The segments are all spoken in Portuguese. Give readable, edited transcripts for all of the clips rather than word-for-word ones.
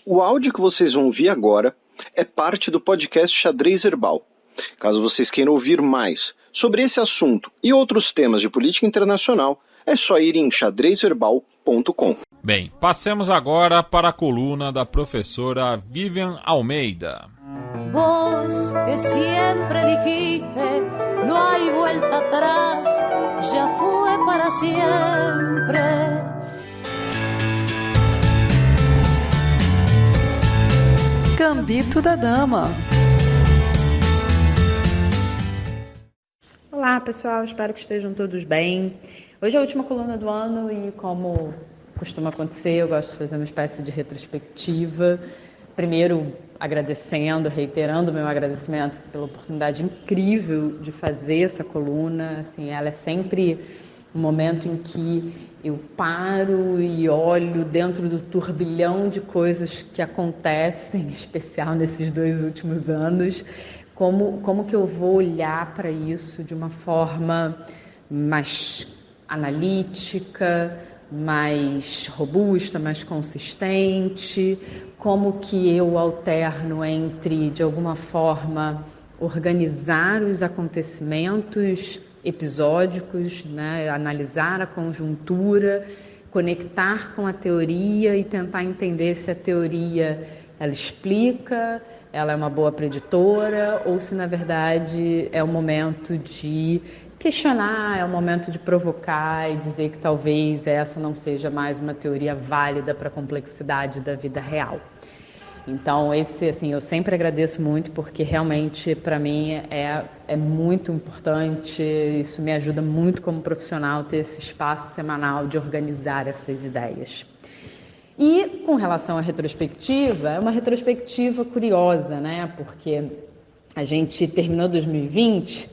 O áudio que vocês vão ouvir agora é parte do podcast Xadrez Herbal. Caso vocês queiram ouvir mais sobre esse assunto e outros temas de política internacional, é só ir em xadrezverbal.com. Bem, passemos agora para a coluna da professora Vivian Almeida. Vos que siempre dijiste, no hay vuelta atrás, ya fue para siempre. Gambito da Dama. Olá pessoal, espero que estejam todos bem. Hoje é a última coluna do ano e, como costuma acontecer, eu gosto de fazer uma espécie de retrospectiva. Primeiro agradecendo, reiterando o meu agradecimento pela oportunidade incrível de fazer essa coluna. Assim, ela é sempre um momento em que eu paro e olho dentro do turbilhão de coisas que acontecem, em especial nesses 2 últimos anos, como que eu vou olhar para isso de uma forma mais analítica, mais robusta, mais consistente, como que eu alterno entre, de alguma forma, organizar os acontecimentos episódicos, né? Analisar a conjuntura, conectar com a teoria e tentar entender se a teoria ela explica, ela é uma boa preditora ou se na verdade é o momento de questionar, é o momento de provocar e dizer que talvez essa não seja mais uma teoria válida para a complexidade da vida real. Então, eu sempre agradeço muito porque realmente para mim é muito importante, isso me ajuda muito como profissional ter esse espaço semanal de organizar essas ideias. E com relação à retrospectiva, é uma retrospectiva curiosa, né? Porque a gente terminou 2020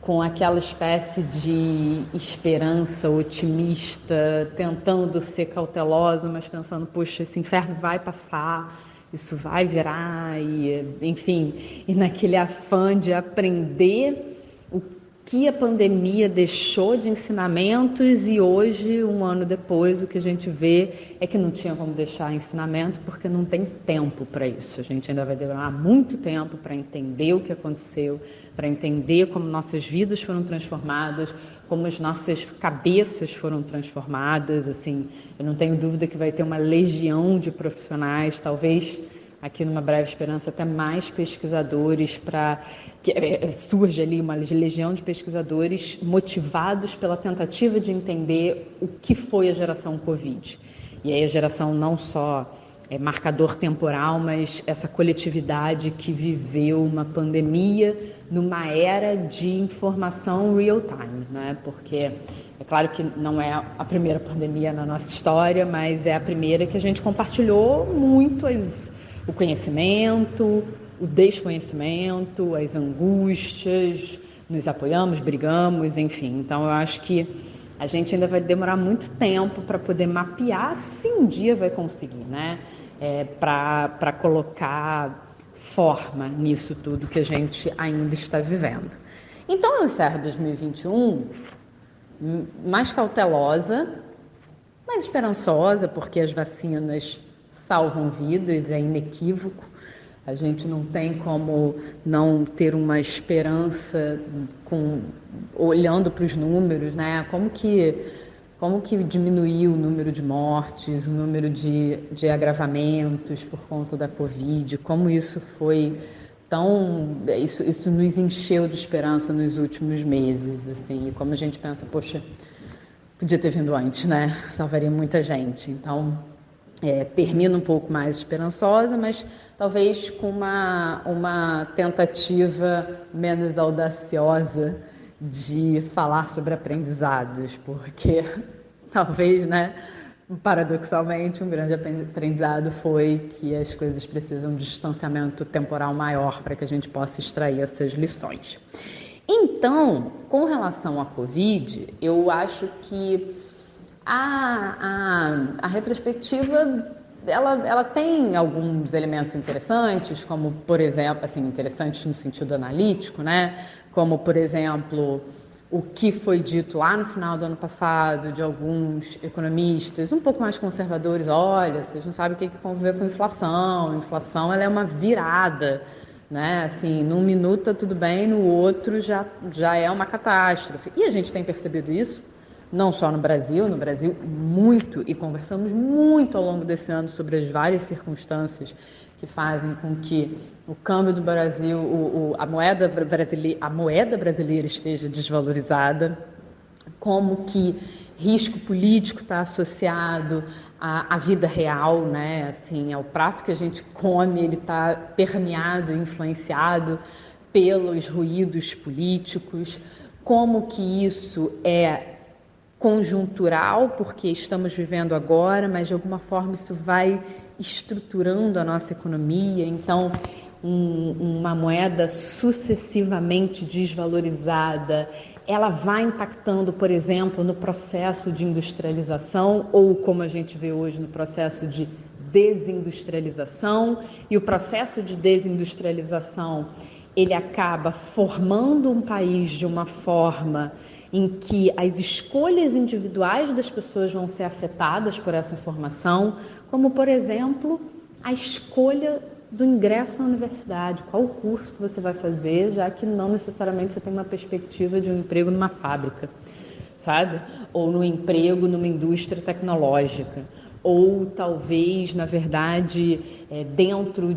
com aquela espécie de esperança otimista, tentando ser cautelosa, mas pensando, poxa, esse inferno vai passar, isso vai virar, e naquele afã de aprender o que a pandemia deixou de ensinamentos e hoje, um ano depois, o que a gente vê é que não tinha como deixar ensinamento porque não tem tempo para isso. A gente ainda vai demorar muito tempo para entender o que aconteceu, para entender como nossas vidas foram transformadas, como as nossas cabeças foram transformadas. Assim, eu não tenho dúvida que vai ter uma legião de profissionais, talvez aqui numa Breve Esperança até mais pesquisadores, para que surge ali uma legião de pesquisadores motivados pela tentativa de entender o que foi a geração Covid. E aí a geração não só marcador temporal, mas essa coletividade que viveu uma pandemia numa era de informação real time, né? Porque é claro que não é a primeira pandemia na nossa história, mas é a primeira que a gente compartilhou muito o conhecimento, o desconhecimento, as angústias, nos apoiamos, brigamos, enfim. Então eu acho que a gente ainda vai demorar muito tempo para poder mapear, se um dia vai conseguir, né? Para colocar forma nisso tudo que a gente ainda está vivendo. Então eu encerro 2021 mais cautelosa, mais esperançosa, porque as vacinas salvam vidas, é inequívoco. A gente não tem como não ter uma esperança olhando para os números, né? Como que diminuiu o número de mortes, o número de agravamentos por conta da Covid, como isso foi isso nos encheu de esperança nos últimos meses, assim, e como a gente pensa, poxa, podia ter vindo antes, né? Salvaria muita gente. Então, termina um pouco mais esperançosa, mas talvez com uma tentativa menos audaciosa de falar sobre aprendizados, porque talvez, né, paradoxalmente, um grande aprendizado foi que as coisas precisam de distanciamento temporal maior para que a gente possa extrair essas lições. Então, com relação à Covid, eu acho que a retrospectiva ela tem alguns elementos interessantes, como, por exemplo, assim, interessantes no sentido analítico, né? Como, por exemplo, o que foi dito lá no final do ano passado de alguns economistas um pouco mais conservadores. Olha, vocês não sabem o que é conviver com inflação. A inflação, ela é uma virada, né? Assim, num minuto tá tudo bem, no outro já é uma catástrofe. E a gente tem percebido isso, não só no Brasil muito, e conversamos muito ao longo desse ano sobre as várias circunstâncias que fazem com que o câmbio do Brasil, a moeda brasileira esteja desvalorizada, como que risco político está associado à vida real, né? Assim, ao prato que a gente come, ele está permeado, influenciado pelos ruídos políticos, como que isso é conjuntural, porque estamos vivendo agora, mas de alguma forma isso vai estruturando a nossa economia. Então, uma moeda sucessivamente desvalorizada, ela vai impactando, por exemplo, no processo de industrialização, ou como a gente vê hoje, no processo de desindustrialização. E o processo de desindustrialização, ele acaba formando um país de uma forma em que as escolhas individuais das pessoas vão ser afetadas por essa formação, como, por exemplo, a escolha do ingresso à universidade, qual o curso que você vai fazer, já que não necessariamente você tem uma perspectiva de um emprego numa fábrica, sabe? Ou no emprego numa indústria tecnológica, ou talvez, na verdade, dentro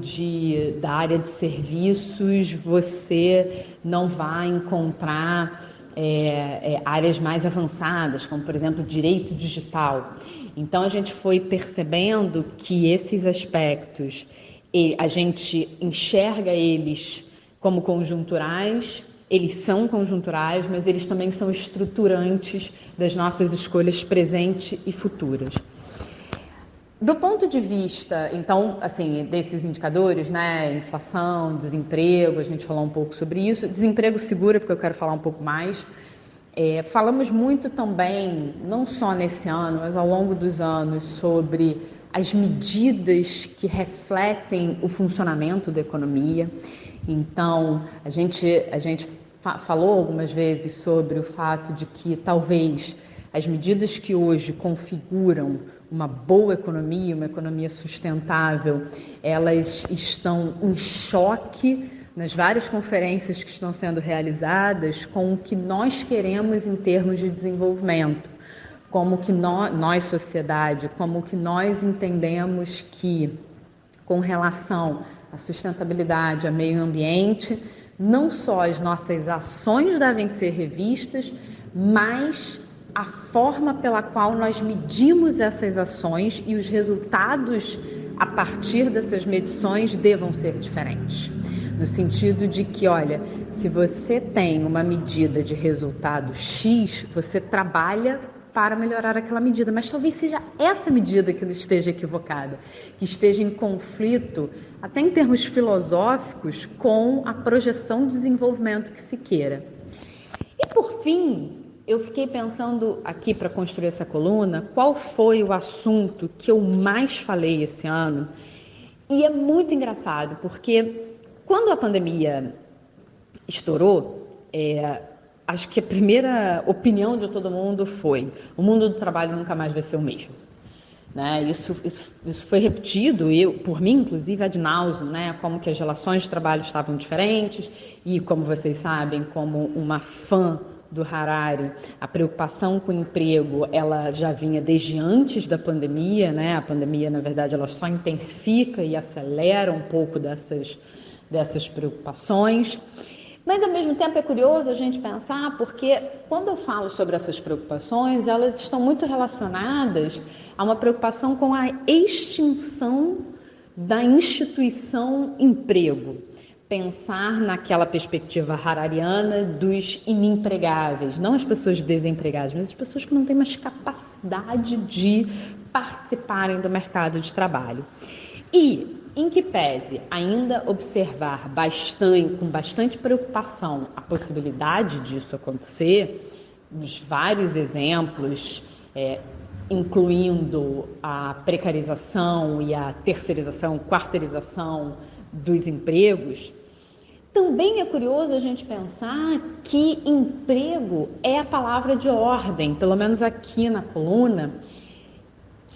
da área de serviços, você não vai encontrar áreas mais avançadas, como, por exemplo, direito digital. Então, a gente foi percebendo que esses aspectos, a gente enxerga eles como conjunturais, eles são conjunturais, mas eles também são estruturantes das nossas escolhas presentes e futuras. Do ponto de vista, então, assim, desses indicadores, né, inflação, desemprego, a gente falou um pouco sobre isso, desemprego seguro, porque eu quero falar um pouco mais. Falamos muito também, não só nesse ano, mas ao longo dos anos, sobre as medidas que refletem o funcionamento da economia. Então, a gente falou algumas vezes sobre o fato de que talvez as medidas que hoje configuram uma boa economia, uma economia sustentável, elas estão em choque nas várias conferências que estão sendo realizadas com o que nós queremos em termos de desenvolvimento, como que nós sociedade, como que nós entendemos que, com relação à sustentabilidade, ao meio ambiente, não só as nossas ações devem ser revistas, mas a forma pela qual nós medimos essas ações e os resultados a partir dessas medições devam ser diferentes. No sentido de que, olha, se você tem uma medida de resultado X, você trabalha para melhorar aquela medida, mas talvez seja essa medida que esteja equivocada, que esteja em conflito, até em termos filosóficos, com a projeção de desenvolvimento que se queira. E, por fim, eu fiquei pensando aqui para construir essa coluna, qual foi o assunto que eu mais falei esse ano, e é muito engraçado, porque quando a pandemia estourou, acho que a primeira opinião de todo mundo foi: o mundo do trabalho nunca mais vai ser o mesmo. Né? Isso foi repetido, por mim, inclusive, ad nauseam, né? Como que as relações de trabalho estavam diferentes, e como vocês sabem, como uma fã do Harari, a preocupação com o emprego, ela já vinha desde antes da pandemia, né? A pandemia, na verdade, ela só intensifica e acelera um pouco dessas preocupações. Mas, ao mesmo tempo, é curioso a gente pensar, porque quando eu falo sobre essas preocupações, elas estão muito relacionadas a uma preocupação com a extinção da instituição emprego. Pensar naquela perspectiva harariana dos inempregáveis, não as pessoas desempregadas, mas as pessoas que não têm mais capacidade de participarem do mercado de trabalho. E, em que pese ainda observar com bastante preocupação a possibilidade disso acontecer, nos vários exemplos, incluindo a precarização e a terceirização, quarteirização dos empregos, Também é curioso a gente pensar que emprego é a palavra de ordem, pelo menos aqui na coluna,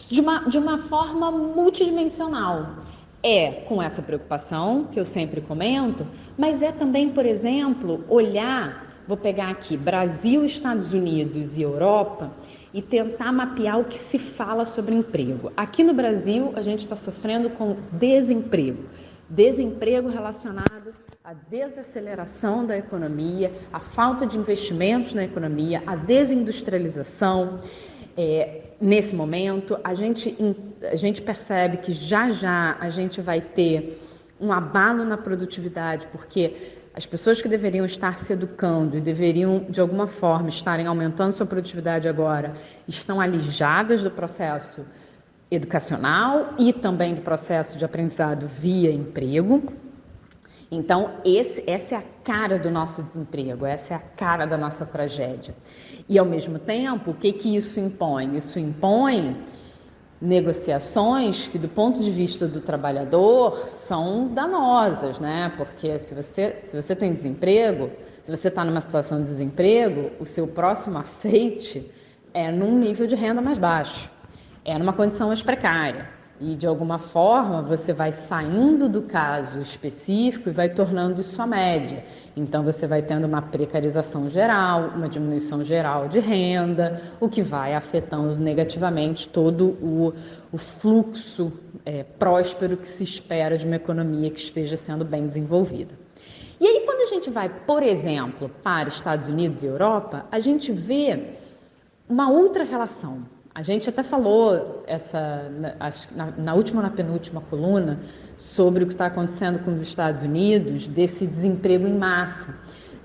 de uma forma multidimensional. É com essa preocupação, que eu sempre comento, mas é também, por exemplo, olhar, vou pegar aqui, Brasil, Estados Unidos e Europa, e tentar mapear o que se fala sobre emprego. Aqui no Brasil, a gente está sofrendo com desemprego relacionado à desaceleração da economia, à falta de investimentos na economia, à desindustrialização. Nesse momento, a gente percebe que já a gente vai ter um abalo na produtividade, porque as pessoas que deveriam estar se educando e deveriam, de alguma forma, estarem aumentando sua produtividade agora, estão alijadas do processo educacional e também do processo de aprendizado via emprego. Então, essa é a cara do nosso desemprego, essa é a cara da nossa tragédia. E, ao mesmo tempo, o que isso impõe? Isso impõe negociações que, do ponto de vista do trabalhador, são danosas, né? Porque se você tem desemprego, se você está numa situação de desemprego, o seu próximo aceite é num nível de renda mais baixo, é numa condição mais precária. E, de alguma forma, você vai saindo do caso específico e vai tornando isso a média. Então, você vai tendo uma precarização geral, uma diminuição geral de renda, o que vai afetando negativamente todo o fluxo próspero que se espera de uma economia que esteja sendo bem desenvolvida. E aí, quando a gente vai, por exemplo, para Estados Unidos e Europa, a gente vê uma outra relação. A gente até falou na última ou na penúltima coluna sobre o que está acontecendo com os Estados Unidos, desse desemprego em massa,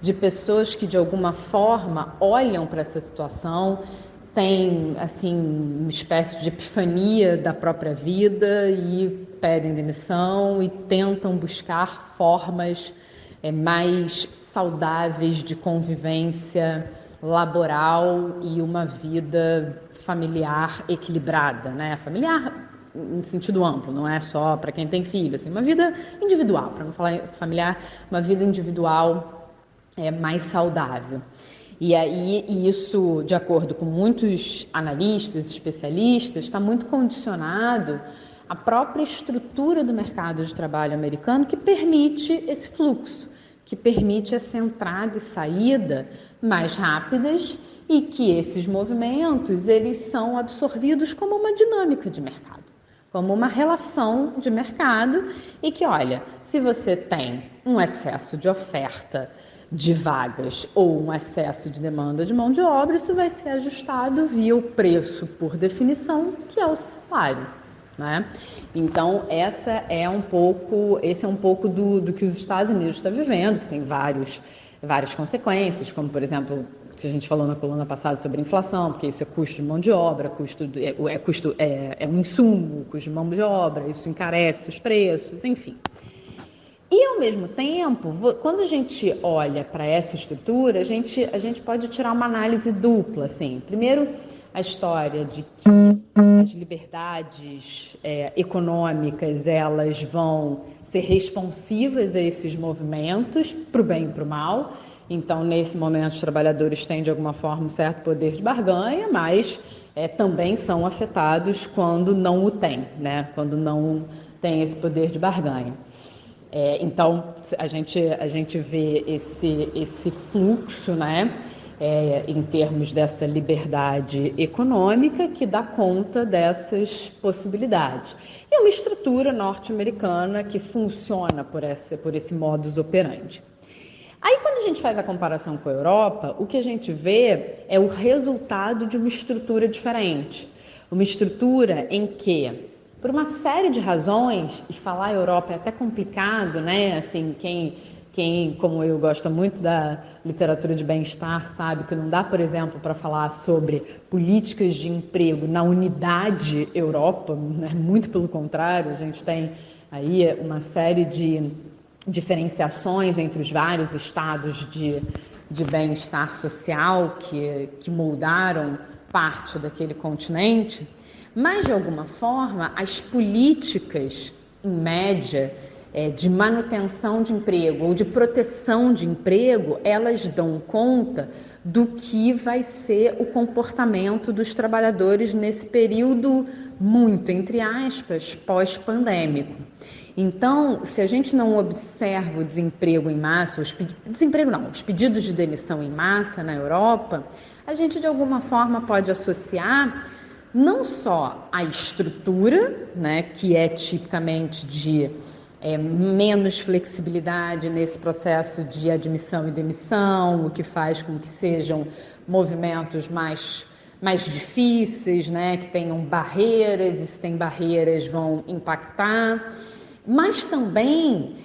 de pessoas que de alguma forma olham para essa situação, têm assim, uma espécie de epifania da própria vida e pedem demissão e tentam buscar formas mais saudáveis de convivência laboral e uma vida familiar equilibrada, né? Familiar em sentido amplo, não é só para quem tem filho, assim, uma vida individual, para não falar familiar, uma vida individual mais saudável. E aí isso, de acordo com muitos analistas, especialistas, está muito condicionado à própria estrutura do mercado de trabalho americano, que permite esse fluxo, que permite essa entrada e saída mais rápidas, e que esses movimentos eles são absorvidos como uma dinâmica de mercado, como uma relação de mercado, e que, olha, se você tem um excesso de oferta de vagas ou um excesso de demanda de mão de obra, isso vai ser ajustado via o preço por definição, que é o salário, né? Então, esse é um pouco do que os Estados Unidos estão vivendo, que tem várias consequências, como, por exemplo, que a gente falou na coluna passada sobre inflação, porque isso é custo de mão de obra, é um insumo, custo de mão de obra, isso encarece os preços, enfim. E, ao mesmo tempo, quando a gente olha para essa estrutura, a gente pode tirar uma análise dupla, assim. Primeiro, a história de que as liberdades econômicas, elas vão ser responsivas a esses movimentos, para o bem e para o mal. Então, nesse momento, os trabalhadores têm, de alguma forma, um certo poder de barganha, mas também são afetados quando não o têm, né? Quando não tem esse poder de barganha. Então, a gente vê esse fluxo, né? Em termos dessa liberdade econômica que dá conta dessas possibilidades. E é uma estrutura norte-americana que funciona por esse modus operandi. Aí, quando a gente faz a comparação com a Europa, o que a gente vê é o resultado de uma estrutura diferente. Uma estrutura em que, por uma série de razões, e falar Europa é até complicado, né? Assim, quem, como eu, gosta muito da literatura de bem-estar, sabe que não dá, por exemplo, para falar sobre políticas de emprego na unidade Europa, né? Muito pelo contrário, a gente tem aí uma série de diferenciações entre os vários estados de bem-estar social que moldaram parte daquele continente, mas, de alguma forma, as políticas, em média, de manutenção de emprego ou de proteção de emprego, elas dão conta do que vai ser o comportamento dos trabalhadores nesse período muito, entre aspas, pós-pandêmico. Então, se a gente não observa o desemprego em massa, os pedidos de demissão em massa na Europa, a gente de alguma forma pode associar não só a estrutura, né, que é tipicamente de menos flexibilidade nesse processo de admissão e demissão, o que faz com que sejam movimentos mais difíceis, né, que tenham barreiras, e se tem barreiras vão impactar, mas também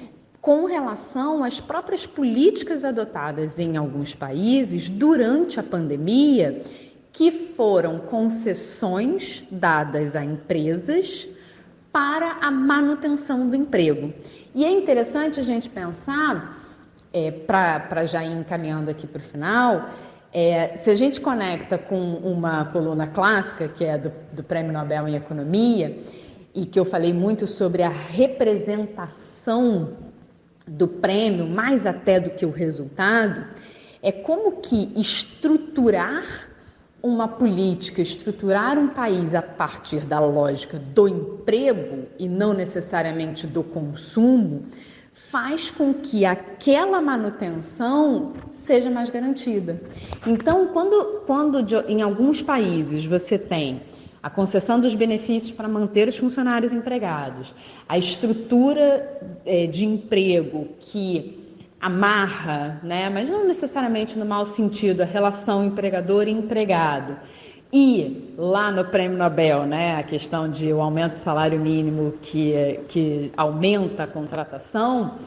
com relação às próprias políticas adotadas em alguns países durante a pandemia, que foram concessões dadas a empresas para a manutenção do emprego. E é interessante a gente pensar, para já ir encaminhando aqui para o final, se a gente conecta com uma coluna clássica, que é do Prêmio Nobel em Economia, e que eu falei muito sobre a representação do prêmio, mais até do que o resultado, é como que estruturar uma política, estruturar um país a partir da lógica do emprego e não necessariamente do consumo, faz com que aquela manutenção seja mais garantida. Então, quando em alguns países você tem a concessão dos benefícios para manter os funcionários empregados, a estrutura de emprego que amarra, né, mas não necessariamente no mau sentido, a relação empregador e empregado. E lá no Prêmio Nobel, né, a questão de o aumento do salário mínimo que aumenta a contratação,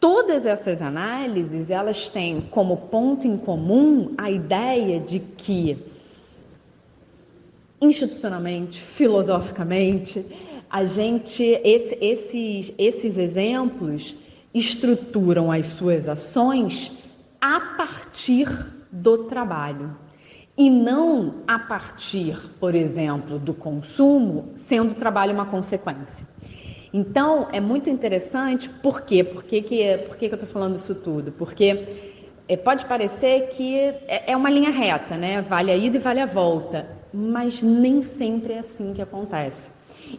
todas essas análises, elas têm como ponto em comum a ideia de que institucionalmente, filosoficamente, esses exemplos estruturam as suas ações a partir do trabalho e não a partir, por exemplo, do consumo, sendo o trabalho uma consequência. Então, é muito interessante, por quê? Por que eu estou falando isso tudo? Porque pode parecer que é uma linha reta, né? Vale a ida e vale a volta, mas nem sempre é assim que acontece.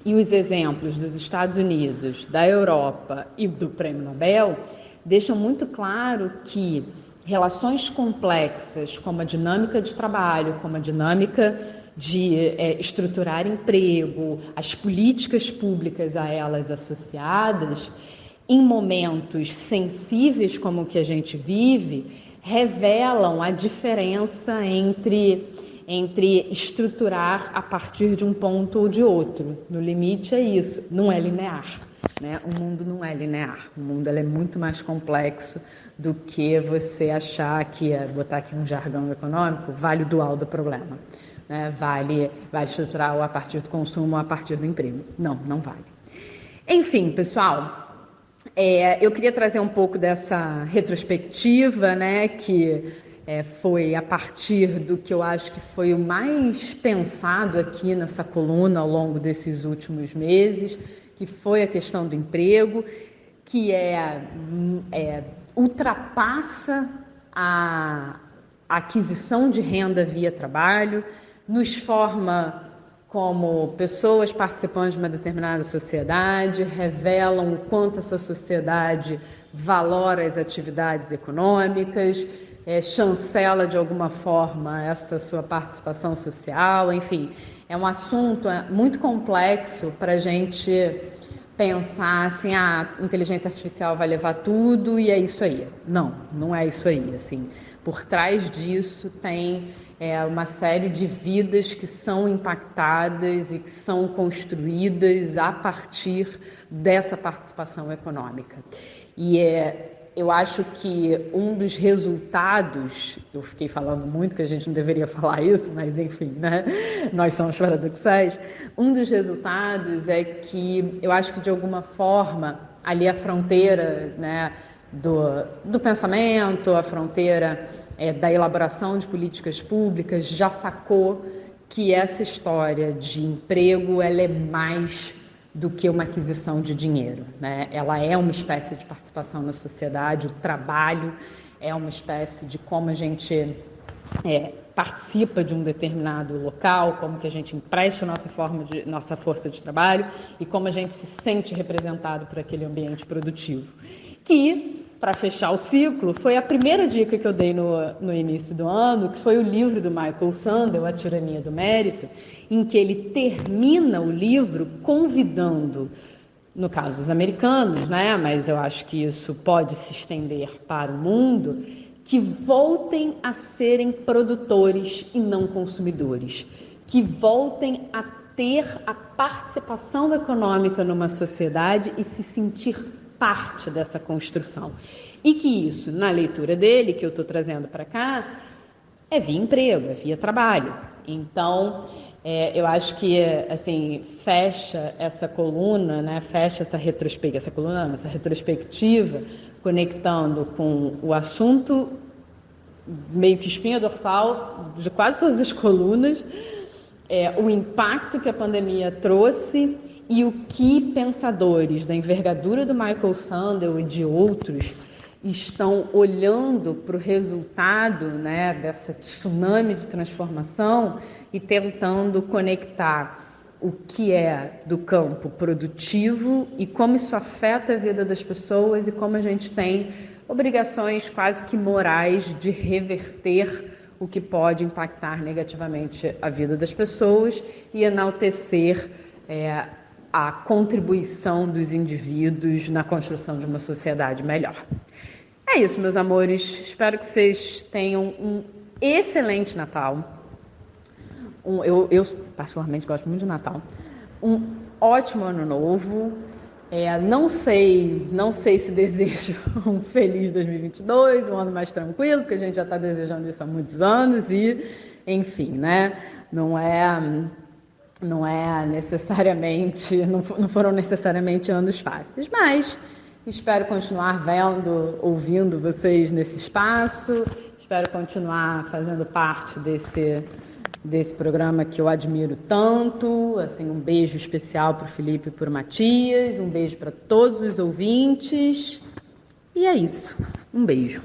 E os exemplos dos Estados Unidos, da Europa e do Prêmio Nobel deixam muito claro que relações complexas, como a dinâmica de trabalho, como a dinâmica de estruturar emprego, as políticas públicas a elas associadas, em momentos sensíveis como o que a gente vive, revelam a diferença entre estruturar a partir de um ponto ou de outro. No limite é isso, não é linear, né? O mundo não é linear, o mundo é muito mais complexo do que você achar que, botar aqui um jargão econômico, vale o dual do problema, né? Vale estruturar ou a partir do consumo ou a partir do emprego. Não vale. Enfim, pessoal, eu queria trazer um pouco dessa retrospectiva, né, que foi a partir do que eu acho que foi o mais pensado aqui nessa coluna ao longo desses últimos meses, que foi a questão do emprego, que ultrapassa a aquisição de renda via trabalho, nos forma como pessoas participantes de uma determinada sociedade, revelam o quanto essa sociedade valora as atividades econômicas, chancela de alguma forma essa sua participação social, enfim, é um assunto muito complexo para a gente pensar assim, a inteligência artificial vai levar tudo e é isso aí. Não é isso aí, assim, por trás disso tem uma série de vidas que são impactadas e que são construídas a partir dessa participação econômica. E eu acho que um dos resultados, eu fiquei falando muito que a gente não deveria falar isso, mas enfim, né? Nós somos paradoxais. Um dos resultados é que eu acho que de alguma forma ali a fronteira, né, do pensamento, a fronteira da elaboração de políticas públicas já sacou que essa história de emprego ela é mais do que uma aquisição de dinheiro, né? Ela é uma espécie de participação na sociedade, o trabalho é uma espécie de como a gente participa de um determinado local, como que a gente empresta nossa força de trabalho e como a gente se sente representado por aquele ambiente produtivo. Que, para fechar o ciclo, foi a primeira dica que eu dei no início do ano, que foi o livro do Michael Sandel, A Tirania do Mérito, em que ele termina o livro convidando, no caso dos americanos, né, mas eu acho que isso pode se estender para o mundo, que voltem a serem produtores e não consumidores, que voltem a ter a participação econômica numa sociedade e se sentir parte dessa construção. E que isso, na leitura dele, que eu estou trazendo para cá, é via emprego, é via trabalho. Então, eu acho que, assim, fecha essa coluna, né, fecha essa retrospectiva, conectando com o assunto meio que espinha dorsal de quase todas as colunas, o impacto que a pandemia trouxe e o que pensadores da envergadura do Michael Sandel e de outros estão olhando para o resultado, né, dessa tsunami de transformação e tentando conectar o que é do campo produtivo e como isso afeta a vida das pessoas e como a gente tem obrigações quase que morais de reverter o que pode impactar negativamente a vida das pessoas e enaltecer a contribuição dos indivíduos na construção de uma sociedade melhor. É isso, meus amores. Espero que vocês tenham um excelente Natal. Eu particularmente gosto muito de Natal. Um ótimo Ano Novo. Não sei se desejo um feliz 2022, um ano mais tranquilo, porque a gente já está desejando isso há muitos anos e, enfim, né? Não foram necessariamente anos fáceis, mas espero continuar ouvindo vocês nesse espaço, espero continuar fazendo parte desse programa que eu admiro tanto. Assim, um beijo especial para o Felipe e para o Matias, um beijo para todos os ouvintes, e é isso, um beijo.